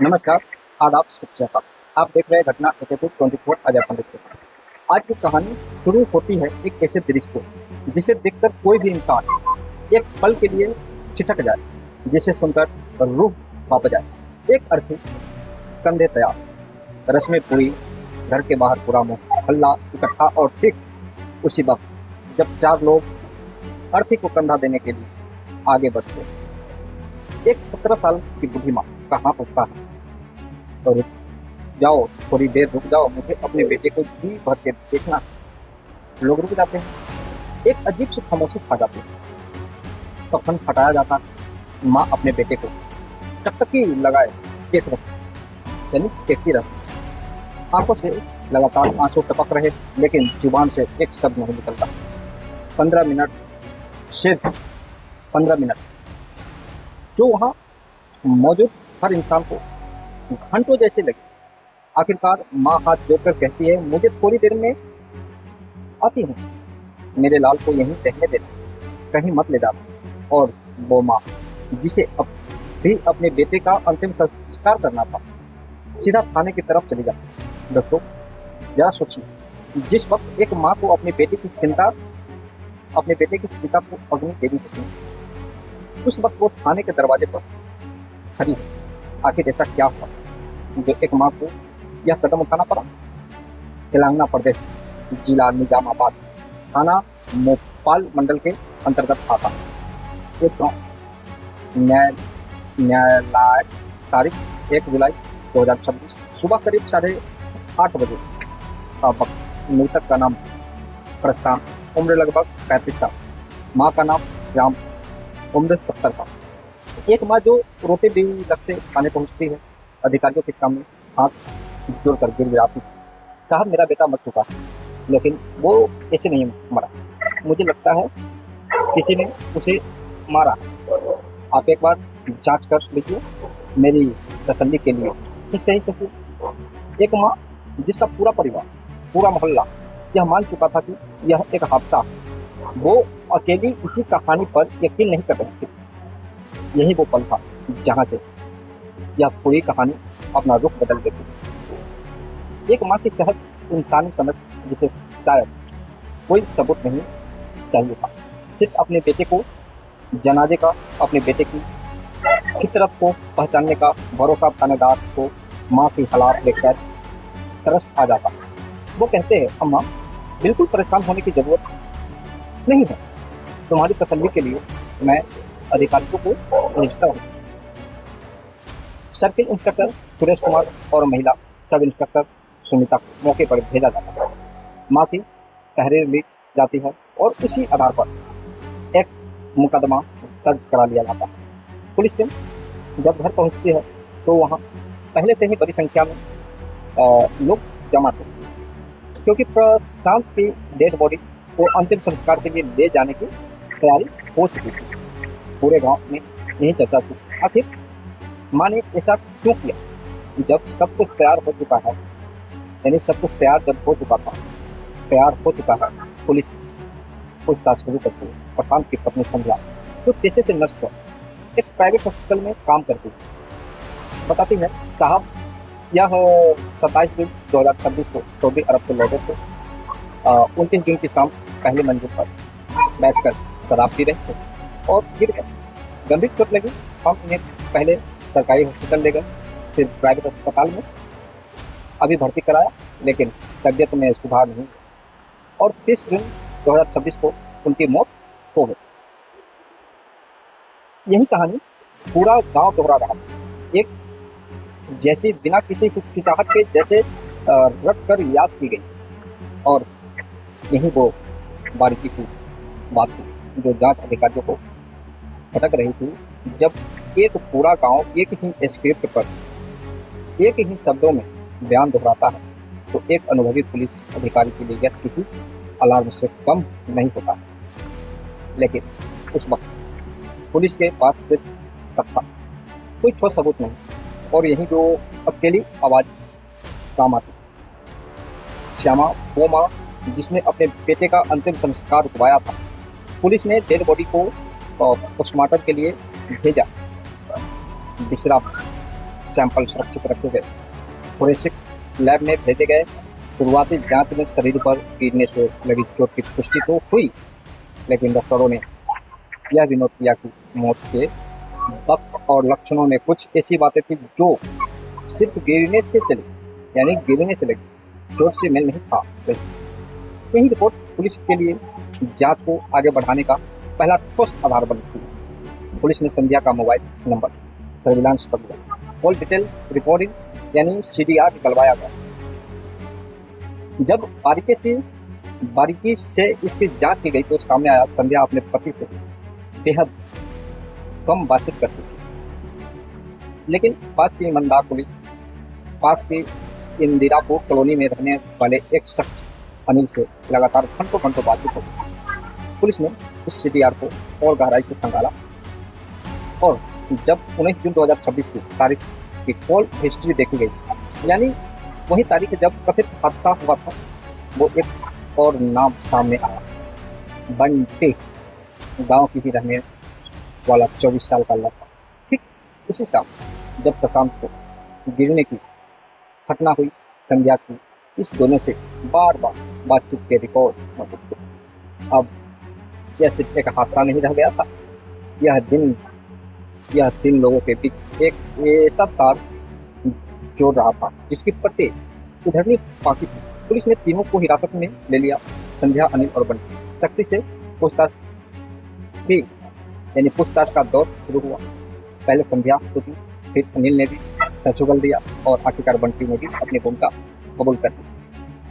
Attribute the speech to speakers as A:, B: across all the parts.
A: नमस्कार, आदाब, सत श्री अकाल। आप देख रहे हैं घटना 24 अजय पंडित के साथ। आज की कहानी शुरू होती है एक ऐसे दृश्य से जिसे देखकर कोई भी इंसान एक पल के लिए छिटक जाए, जिसे सुनकर रूह कांप जाए। एक अर्थी, कंधे तैयार, रस्में पूरी, घर के बाहर पूरा मोहल्ला इकट्ठा और ठीक उसी वक्त जब चार लोग अर्थी को कंधा देने के लिए आगे बढ़ते, एक 17 साल की बूढ़ी माँ का हाथ उठता है। तो रुक जाओ, थोड़ी देर रुक जाओ, मुझे अपने बेटे को जी भर के देखना है। लोग रुक जाते हैं, एक अजीब सी खामोशी छा जाती है। कफन हटाया जाता है। माँ अपने बेटे को टकटकी लगाए देख रही, यानी देखती रहती। आंखों से लगातार आंसू टपक रहे, लेकिन जुबान से एक शब्द नहीं निकलता। 15 मिनट, सिर्फ 15 मिनट, जो वहां मौजूद हर इंसान को घंटों जैसे लगे। आखिरकार माँ हाथ जोड़कर कहती है, मुझे थोड़ी देर में आती हूँ, मेरे लाल को यहीं रहने देना, कहीं मत ले जाना। और वो माँ जिसे अब भी अपने बेटे का अंतिम संस्कार करना था, सीधा थाने की तरफ चली जाती। दोस्तों, जरा सोचिए, जिस वक्त एक माँ को अपने बेटे की चिता को अग्नि देनी होती है, उस वक्त वो थाने के दरवाजे पर खड़ी है। आखिर ऐसा क्या हुआ जो एक माँ को यह कदम उठाना पड़ा? तेलंगाना प्रदेश, जिला निजामाबाद, थाना मोपाल मंडल के अंतर्गत आता है। एक गाँव, न्यायालय, तारीख 1 जुलाई 2026, सुबह करीब 8:30 बजे का वक्त। मृतक का नाम प्रशांत, उम्र लगभग 35 साल। माँ का नाम श्याम, उम्र 70 साल। एक माँ जो रोते भी लगते थाने पहुंचती है, अधिकारियों के सामने हाथ जोड़कर गिर गिराती, साहब मेरा बेटा मर चुका है, लेकिन वो ऐसे नहीं मरा, मुझे लगता है किसी ने उसे मारा। आप एक बार जांच कर लीजिए मेरी तसल्ली के लिए। सही सही, एक माँ जिसका पूरा परिवार, पूरा मोहल्ला यह मान चुका था कि यह एक हादसा है, वो अकेली इसी कहानी पर यकीन नहीं कर रही थी। यही वो पल था जहां से यह पूरी कहानी अपना रुख बदल देती। एक माँ की सहज इंसानी समझ, जिसे शायद कोई सबूत नहीं चाहिए था, सिर्फ अपने बेटे को जनाजे का, अपने बेटे की फितरत को पहचानने का भरोसा। थानेदार को माँ की हालात देखकर तरस आ जाता। वो कहते हैं, अम्मा बिल्कुल परेशान होने की जरूरत नहीं है, तुम्हारी तसल्ली के लिए मैं अधिकारियों को भेजता हूँ। सर्किल इंस्पेक्टर सुरेश कुमार और महिला सब इंस्पेक्टर सुनीता को मौके पर भेजा जाता है। माँ की तहरीर ली जाती है और उसी आधार पर एक मुकदमा दर्ज करा लिया जाता है। पुलिस टीम जब घर पहुंचती है तो वहां पहले से ही बड़ी संख्या में लोग जमा थे, क्योंकि प्रशांत की डेड बॉडी को अंतिम संस्कार के लिए ले जाने की तैयारी हो चुकी थी। पूरे गांव में यही चर्चा थी, आखिर माँ ने ऐसा क्यों किया? जब सब कुछ तैयार हो चुका है, यानी सब कुछ तैयार हो चुका है, पुलिस पूछताछ शुरू करती है। प्रशांत की पत्नी संध्या, जो पेशे से नर्स है, एक प्राइवेट हॉस्पिटल में काम करती है, बताती है, साहब यह 27 जून 2026 को सऊदी अरब से लौटे थे। 29 जून की शाम पहले मंजिल पर बैठकर शराब पी रहे थे और गिर गए। गंभीर चोट लगी, हम इन्हें पहले सरकारी हॉस्पिटल ले गए, फिर प्राइवेट अस्पताल में अभी भर्ती कराया, लेकिन तबियत में सुधार नहीं और 30 जून 2026 को उनकी मौत हो गई। यही कहानी पूरा गांव दोहरा रहा, एक जैसी बिना किसी हिचकिचाहट के जैसे रख कर याद की गई। और यही वो बारीकी सी बात थी जो जांच अधिकारियों को भटक रही थी। जब एक पूरा गांव एक ही स्क्रिप्ट पर एक ही शब्दों में बयान दोहराता है, तो एक अनुभवी पुलिस अधिकारी के लिए यह किसी अलार्म से कम नहीं होता। लेकिन उस वक्त पुलिस के पास सिर्फ शक था, कोई ठोस सबूत नहीं, और यही जो अकेली आवाज काम आती। श्यामा, वो माँ जिसने अपने बेटे का अंतिम संस्कार रुकवाया था। पुलिस ने डेड बॉडी को पोस्टमार्टम के लिए भेजा। बिसरा सैंपल सुरक्षित रखे गए, फोरेंसिक लैब में भेजे गए। शुरुआती जांच में शरीर पर गिरने से लगी चोट की पुष्टि तो हुई, लेकिन डॉक्टरों ने यह भी नोट किया कि मौत के वक्त और लक्षणों में कुछ ऐसी बातें थी जो सिर्फ गिरने से चली, यानी गिरने से लगी, चोट से मेल नहीं खा रही। यही रिपोर्ट पुलिस के लिए जांच को आगे बढ़ाने का पहला ठोस आधार बनती है। पुलिस ने संध्या का मोबाइल नंबर सर्विलांस पर लिया, कॉल डिटेल रिकॉर्डिंग यानी CDR निकलवाया गया। जब बारीकी से इसकी जांच की गई तो सामने आया संध्या अपने पति से बेहद कम बातचीत करती थी, लेकिन पास की ईमानदार पुलिस, पास की इंदिरापुर कॉलोनी में रहने वाले एक शख्स अनिल से लगातार घंटों बातचीत हो। पुलिस ने इस CDR को और गहराई से खंगाला और जब 19 जून 2026 की तारीख की कॉल हिस्ट्री देखी गई, यानी वही तारीख जब कथित हादसा हुआ था, वो एक और नाम सामने आया। बंटी गांव की ही रहने वाला 24 साल का लड़का। ठीक उसी साल जब प्रशांत को गिरने की घटना हुई, संध्या की इस दोनों से बार बार बातचीत के रिकॉर्ड मौजूद थे। अब यह सिर्फ एक हादसा नहीं रह गया था, यह दिन लोगों के बीच एक ऐसा तार जोड़ रहा था जिसकी पत्ते उधरनी बाकी थी। पुलिस ने तीनों को हिरासत में ले लिया, संध्या, अनिल और बंटी। सख्ती से पूछताछ की, यानी पूछताछ का दौर शुरू हुआ। पहले संध्या टूटी, फिर अनिल ने भी संशुगल दिया और आखिरकार बंटी ने भी अपनी भूमिका कबूल कर ली।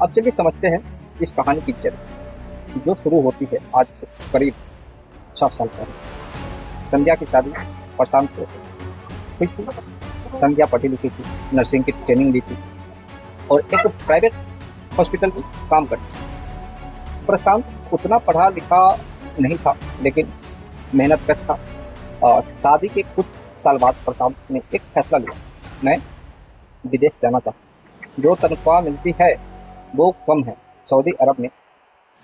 A: अब चलिए समझते हैं इस कहानी की जड़, जो शुरू होती है आज से करीब 7 साल पहले। संध्या की शादी प्रशांत से हुई थी। संध्या पढ़ी लिखी थी, नर्सिंग की ट्रेनिंग ली थी और एक प्राइवेट हॉस्पिटल में काम करती थी। प्रशांत उतना पढ़ा लिखा नहीं था, लेकिन मेहनतकश था। शादी के कुछ साल बाद प्रशांत ने एक फैसला लिया, मैं विदेश जाना चाहता। जो तनख्वाह मिलती है वो कम है, सऊदी अरब में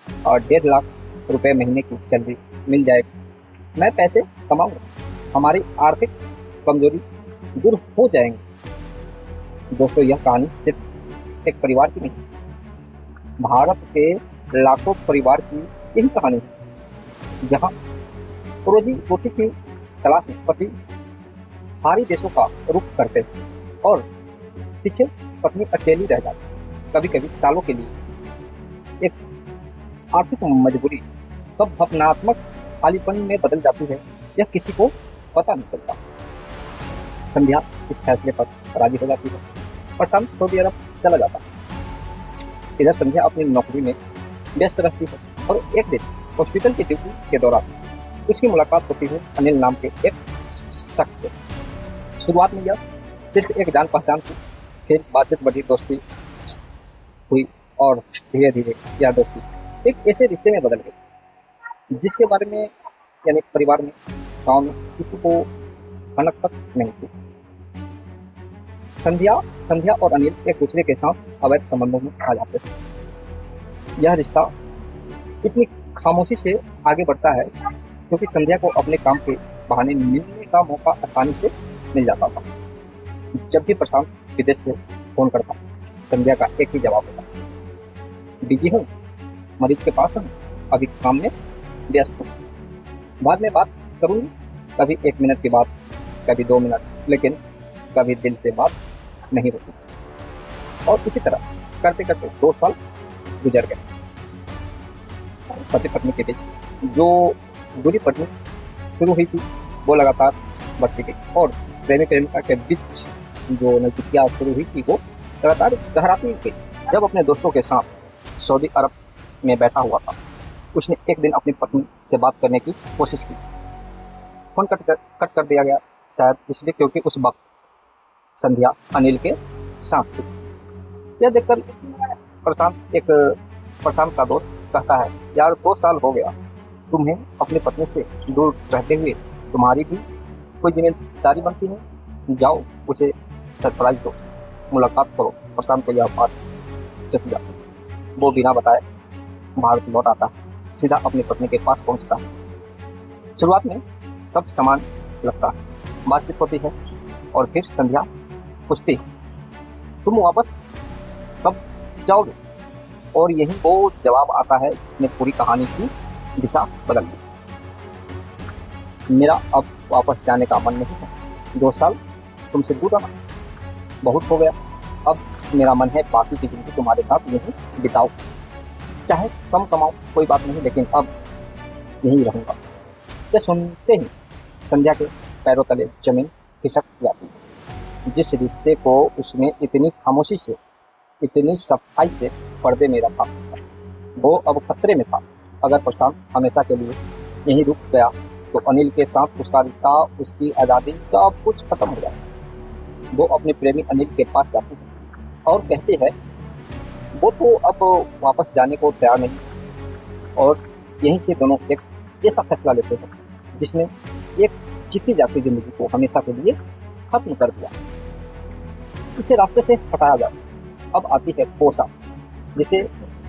A: 1.5 लाख रुपए महीने की सैलरी मिल जाएगी। मैं पैसे कमाऊंगा, हमारी आर्थिक कमजोरी दूर हो जाएंगे। दोस्तों, यह कहानी सिर्फ एक परिवार की नहीं, भारत के लाखों परिवार की यही कहानी है, जहां रोजी रोटी की तलाश में पति बाहरी देशों का रुख करते थे और पीछे पत्नी अकेली रह जाती, कभी कभी सालों के लिए। एक आर्थिक मजबूरी कब भावनात्मक खालीपन में बदल जाती है, यह किसी को पता नहीं चलता। संध्या इस फैसले पर राजी हो जाती है, प्रशांत सऊदी अरब चला जाता है। इधर संध्या अपनी नौकरी में व्यस्त रहती है और एक दिन हॉस्पिटल की ड्यूटी के दौरान उसकी मुलाकात होती है अनिल नाम के एक शख्स से। शुरुआत में यह सिर्फ एक जान पहचान थी, फिर बातचीत बढ़ी, दोस्ती हुई और धीरे धीरे यह दोस्ती एक ऐसे रिश्ते में बदल गई जिसके बारे में, यानी परिवार में, गांव में किसी को भनक तक नहीं थी। संध्या और अनिल एक दूसरे के साथ अवैध संबंधों में आ जाते थे। यह रिश्ता इतनी खामोशी से आगे बढ़ता है क्योंकि संध्या को अपने काम के बहाने मिलने का मौका आसानी से मिल जाता था। जब भी प्रशांत विदेश से फोन करता, संध्या का एक ही जवाब होता, बिजी हूँ, मरीज के पास हूँ, अभी काम में व्यस्त हूँ, बाद में बात करूँगी। कभी 1 मिनट की बात, कभी 2 मिनट, लेकिन कभी दिल से बात नहीं होती थी। और इसी तरह करते करते 2 साल गुजर गए। पति पत्नी के बीच जो दूरी पड़नी शुरू हुई थी वो लगातार बढ़ती गई और प्रेमी प्रेमिका के बीच जो नजदीकियां शुरू हुई थी वो लगातार गहराती गई। जब अपने दोस्तों के साथ सऊदी अरब में बैठा हुआ था, उसने एक दिन अपनी पत्नी से बात करने की कोशिश की। फोन कट कर दिया गया, शायद इसलिए क्योंकि उस वक्त संध्या अनिल के साथ थी। यह देखकर प्रशांत का दोस्त कहता है, यार 2 साल हो गया तुम्हें अपनी पत्नी से दूर रहते हुए, तुम्हारी भी कोई जिम्मेदारी बनती है, जाओ उसे सरप्राइज दो, मुलाकात करो। प्रशांत को यह बात जच जाती। वो बिना बताए भारत लौट आता है, सीधा अपनी पत्नी के पास पहुंचता है। शुरुआत में सब समान लगता है, बातचीत होती है और फिर संध्या पूछती है, तुम वापस कब जाओगे? और यही वो जवाब आता है जिसने पूरी कहानी की दिशा बदल दी। मेरा अब वापस जाने का मन नहीं है। 2 साल तुमसे दूर रहा, बहुत हो गया। अब मेरा मन है बाकी की जिंदगी तुम्हारे साथ यहीं बिताओ, चाहे कम कमाओ कोई बात नहीं, लेकिन अब यहीं रहूंगा। यह सुनते ही संध्या के पैरों तले जमीन खिसक जाती है। जिस रिश्ते को उसने इतनी खामोशी से, इतनी सफाई से पर्दे में रखा, वो अब खतरे में था। अगर प्रशांत हमेशा के लिए यहीं रुक गया तो अनिल के साथ उसका रिश्ता, उसकी आज़ादी, सब कुछ खत्म हो जाएगा। वो अपने प्रेमी अनिल के पास जाती है और कहती है वो तो अब वापस जाने को तैयार नहीं, और यहीं से दोनों एक ऐसा फैसला लेते हैं जिसने एक जीती जाती जिंदगी को हमेशा के लिए खत्म कर दिया। इसे रास्ते से हटाया जाए। अब आती है पोसा, जिसे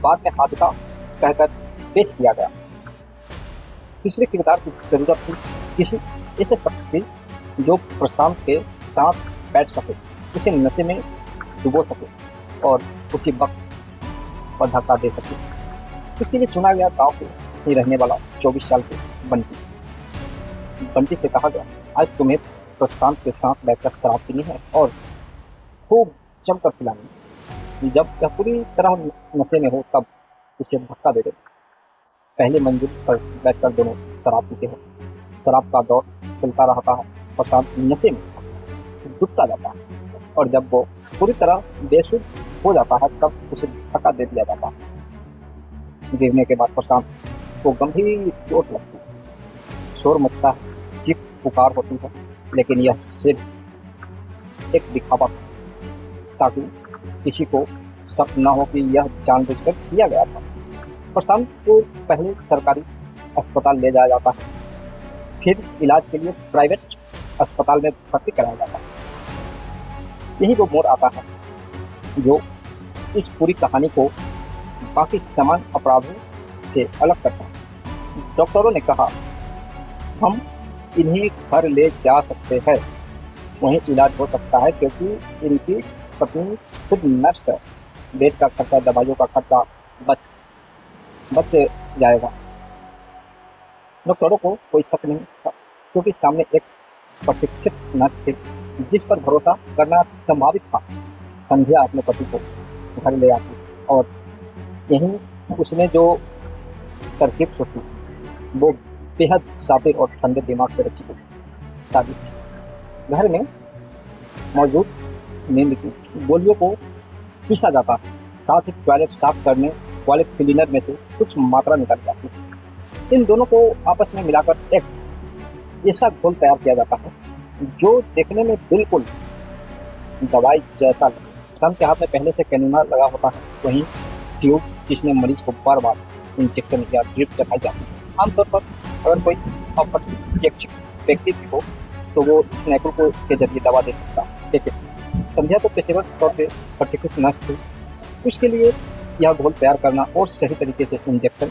A: बाद में हादसा कहकर पेश किया गया। तीसरे किरदार की जरूरत थी किसी ऐसे शख्स की जो प्रशांत के साथ बैठ सके, उसे नशे में डुबो सके और उसी वक्त पर धक्का दे सके। इसके लिए चुना गया गांव के ही रहने वाला 24 साल के बंटी। बंटी से कहा गया, आज तुम्हें प्रशांत के साथ बैठकर शराब पीनी है और खूब जमकर पिलानी। जब यह पूरी तरह नशे में हो तब इसे धक्का दे दे। पहले मंजिल पर बैठकर दोनों शराब पीते हैं। शराब का दौर चलता रहता है। प्रशांत नशे में डूबता जाता है और जब वो पूरी तरह बेसुध हो जाता है तब उसे धक्का दे दिया जाता है। गिरने के बाद प्रशांत को गंभीर चोट लगती है, शोर मचता है, चीख पुकार होती है, लेकिन यह सिर्फ एक दिखावा था ताकि किसी को शक न हो कि यह जानबूझकर किया गया था। प्रशांत को पहले सरकारी अस्पताल ले जाया जाता है, फिर इलाज के लिए प्राइवेट अस्पताल में भर्ती कराया जाता है। यही वो मोड़ आता है जो इस पूरी कहानी को बाकी समान अपराधों से अलग करता है। डॉक्टरों ने कहा हम इन्हें घर ले जा सकते हैं, वहीं इलाज हो सकता है क्योंकि इनकी पत्नी खुद नर्स है। बेड का खर्चा, दवाइयों का खर्चा बस बच जाएगा। डॉक्टरों को कोई शक नहीं था क्योंकि सामने एक प्रशिक्षित नर्स थी जिस पर भरोसा करना संभावित था। संध्या अपने पति को घर ले आती और यहीं उसने जो तरकीब सोची वो बेहद साबिर और ठंडे दिमाग से रची गई साजिश थी। घर में मौजूद नींद की गोलियों को पीसा जाता है, साथ ही टॉयलेट साफ करने वाले क्लीनर में से कुछ मात्रा निकल जाती है। इन दोनों को आपस में मिलाकर एक ऐसा घोल तैयार किया जाता है जो देखने में बिल्कुल दवाई जैसा लगे। प्रशांत के हाथ में पहले से कैनुला लगा होता है, वहीं ट्यूब जिसने मरीज को बार बार इंजेक्शन या ड्रिप चढ़ाई जाती है। आमतौर पर अगर कोई अप्रशिक्षित व्यक्ति भी हो तो वो इस नैकुल के जरिए दवा दे सकता है, लेकिन संध्या तो पेशेवर तौर पर प्रशिक्षित नर्स थी। उसके लिए यह घोल तैयार करना और सही तरीके से इंजेक्शन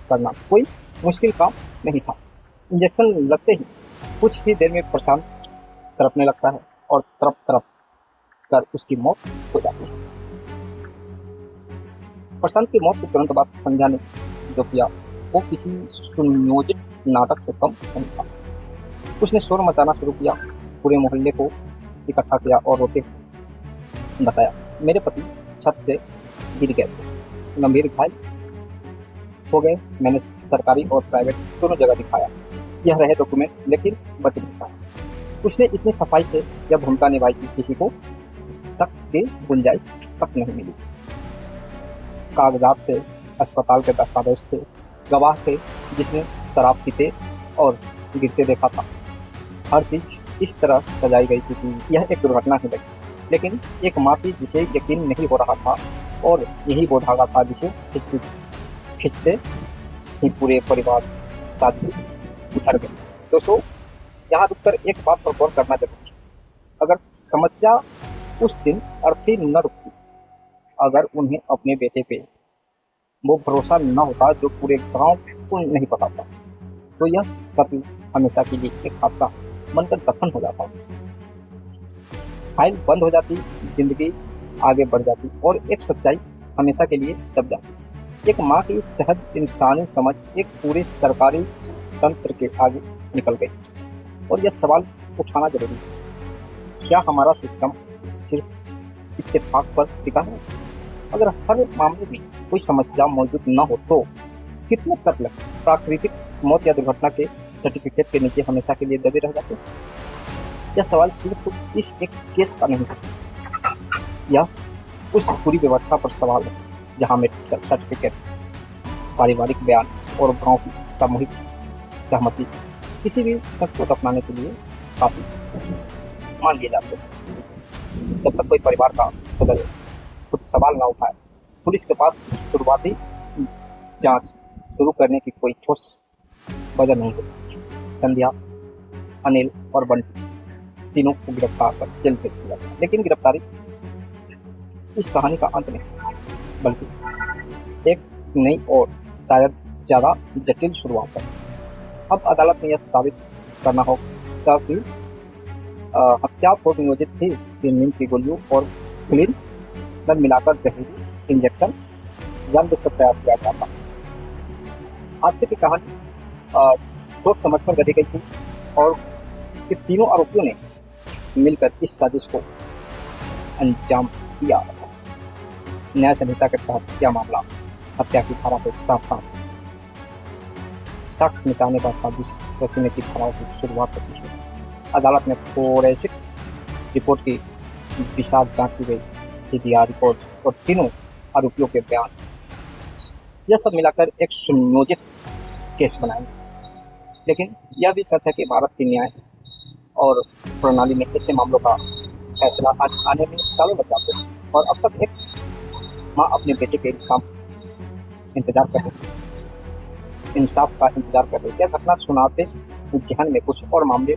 A: करना कोई मुश्किल काम नहीं था। इंजेक्शन लगते ही कुछ ही देर में प्रशांत तड़पने लगता है और तड़प तड़प कर उसकी मौत हो जाती है। प्रशांत की मौत के तुरंत बाद संध्या ने जो किया वो किसी सुनियोजित नाटक से कम नहीं था। उसने शोर मचाना शुरू किया, पूरे मोहल्ले को इकट्ठा किया और रोते बताया, मेरे पति छत से गिर गए थे, गंभीर घायल हो गए। मैंने सरकारी और प्राइवेट दोनों जगह दिखाया, यह रहे डॉक्यूमेंट, लेकिन बच नहीं पाया। उसने इतनी सफाई से यह भूमिका निभाई कि किसी को शक की गुंजाइश तक नहीं मिली। कागजात थे, अस्पताल के दस्तावेज थे, गवाह थे जिसने शराब पीते और गिरते देखा था। हर चीज इस तरह सजाई गई थी कि यह एक दुर्घटना से लगी, लेकिन एक माँ थी जिसे यकीन नहीं हो रहा था और यही वो धागा था जिसे खींचते ही पूरे परिवार साजिश उतर गई। दोस्तों, यहाँ रुककर एक बात पर गौर करना जरूरी है। अगर समस्या उस दिन अर्थी न रुकती, अगर उन्हें अपने बेटे पे वो भरोसा न होता जो पूरे गांव को नहीं पता था, तो यह कत्ल हमेशा के लिए एक हादसा बनकर दफन हो जाता। फाइल बंद हो जाती, जिंदगी आगे बढ़ जाती और एक सच्चाई हमेशा के लिए दब जाती। एक माँ की सहज इंसानी समझ एक पूरे सरकारी तंत्र के आगे निकल गई। और यह सवाल उठाना जरूरी है, क्या हमारा सिस्टम सिर्फ इत्तेफाक पर टिका है? अगर हर मामले में कोई समस्या मौजूद न हो तो कितने कत्ल प्राकृतिक मौत या दुर्घटना के सर्टिफिकेट के नीचे हमेशा के लिए दबे रह जाते? यह सवाल सिर्फ इस एक केस का नहीं है, यह उस पूरी व्यवस्था पर सवाल है जहां मेडिकल सर्टिफिकेट, पारिवारिक बयान और गांव की सामूहिक सहमति किसी भी शख्स को दफनाने के लिए काफी मान लिए जाते हैं। जब तक कोई परिवार का सदस्य खुद सवाल न उठाए, पुलिस के पास शुरुआती जांच शुरू करने की कोई ठोस वजह नहीं होती। संध्या, अनिल और बंटी तीनों को गिरफ्तार कर जेल भेज दिया गया, लेकिन गिरफ्तारी इस कहानी का अंत नहीं, बल्कि एक नई और शायद ज्यादा जटिल शुरुआत है। अब अदालत में यह साबित करना होगा कि हत्या पूर्व नियोजित थी कि नींद की गोलियों और क्लीन में मिलाकर जहरीली इंजेक्शन जानबूझकर तैयार किया जाता। हादसे की कहानी सोच समझकर गढ़ी गई थी और कि तीनों आरोपियों ने मिलकर इस साजिश को अंजाम दिया था। न्याय संहिता के तहत यह मामला हत्या की धारा के साथ साथ साक्ष्य मिटाने का साजिश रचने की धाराओं की शुरुआत होती है। अदालत में फोरेंसिक रिपोर्ट की विशाल जांच की गई, सीडीआर रिपोर्ट और तीनों आरोपियों के बयान, यह सब मिलाकर एक सुनियोजित केस बनाएंगे। लेकिन यह भी सच है कि भारत की न्याय और प्रणाली में ऐसे मामलों का फैसला आने में सालों लग जाते हैं और अब तक एक माँ अपने बेटे के इंसाफ का इंतजार कर रही है। घटना सुनाते जहन में कुछ और मामले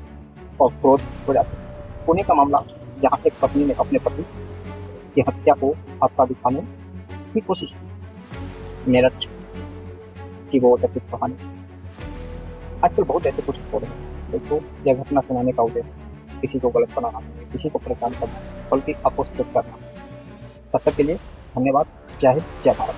A: और क्रोध हो जाते हैं। पुणे का मामला, जहाँ एक पत्नी ने अपने पति की हत्या को हादसा दिखाने की कोशिश की। मेरठ की वो चर्चित कहानी। आजकल बहुत ऐसे कुछ हो रहे हैं। तो यह घटना सुनाने का उद्देश्य किसी को गलत बनाना, किसी को परेशान करना, बल्कि अपोस्टिक करना। तब तक के लिए धन्यवाद। जय हिंद, जय भारत।